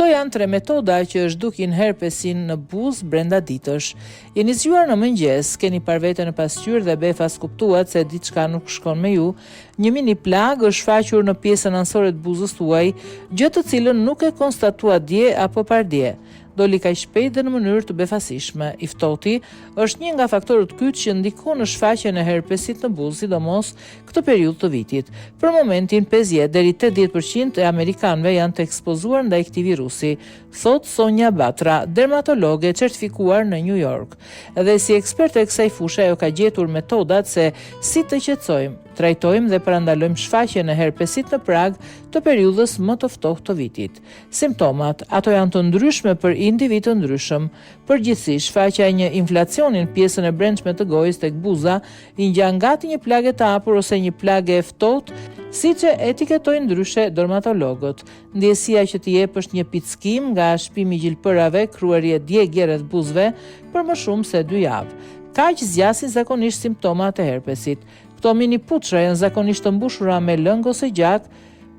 Këto janë 3 metoda që zhdukin herpesin në buzë brenda ditësh. Jeni zgjuar në mëngjes, keni parë veten në pasqyrë dhe befas kuptuat se diçka nuk shkon me ju. Një mini plag është shfaqur në pjesën ansore të buzës tuaj, gjë të cilën nuk e konstatuat dje apo pardje. Doli kaq shpejt dhe në mënyrë të befasishme. I ftohti është një nga faktorët kyç që ndikon në shfaqjen e herpesit në buzë, sidomos këtë periudhë të vitit. Për momentin 50 deri 80% e amerikanëve janë të ekspozuar ndaj këtij virusi, thot Sonja Batra, dermatologe certifikuar në New York. Dhe si ekspert e kësaj fushë ajo ka gjetur metodat se si të qetësojmë, trajtojmë dhe parandalojmë shfaqjen e herpesit në prag të periudhës më të ftohtë të vitit. Simptomat, ato janë të ndryshme për individ të ndryshëm. Përgjithsisht, shfaqja e një inflacioni në pjesën e brendshme të gojës tek buza i ngjan gati një plagë të hapur ose një plagë e ftohtë, siç e etiketojnë ndryshe dermatologët. Ndjesia që të jep është një pickim nga shpimi i gjilpërave, kruarie djegje rreth buzëve për më shumë se 2 javë. Kaq zgjasin zakonisht simptomat e herpesit. Këto mini puçra janë zakonisht të mbushura me lëng ose gjak,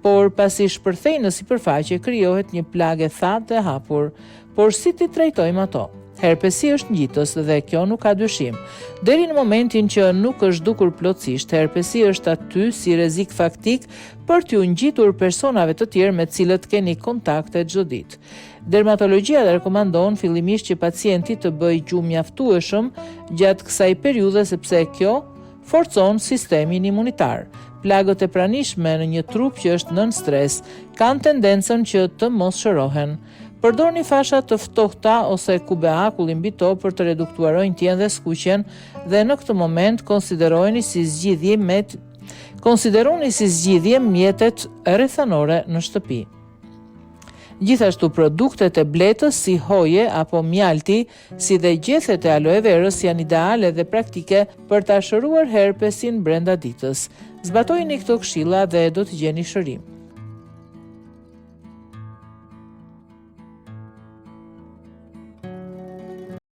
por pasi shpërthejnë në sipërfaqe krijohet një plagë e thatë dhe hapur. Por si ti trajtojmë ato? Herpesi është ngjitës dhe kjo nuk ka dyshim. Deri në momentin që nuk është zhdukur plotësisht, herpesi është aty si rrezik faktik për t'ju ngjitur personave të tjerë me të cilët keni kontakte çdo ditë. Dermatologjia rekomandon fillimisht që pacienti të bëjë gjumë mjaftueshëm gjatë kësaj periudhe sepse kjo forcon sistemin imunitar. Plagët e pranishme në një trup që është nën stres kanë tendencën që të mos shërohen. Përdorni fasha të ftohta ose kube akull mbi to për të reduktuar rënjtjen dhe skuqjen dhe në këtë moment konsideroni si zgjidhje mjetet rrethanore në shtëpi. Gjithashtu produktet e bletës si hoje apo mjalti, si dhe gjethet e aloe verës janë ideale dhe praktike për ta shëruar herpesin brenda ditës. Zbatojini këto këshilla dhe do të gjeni shërim.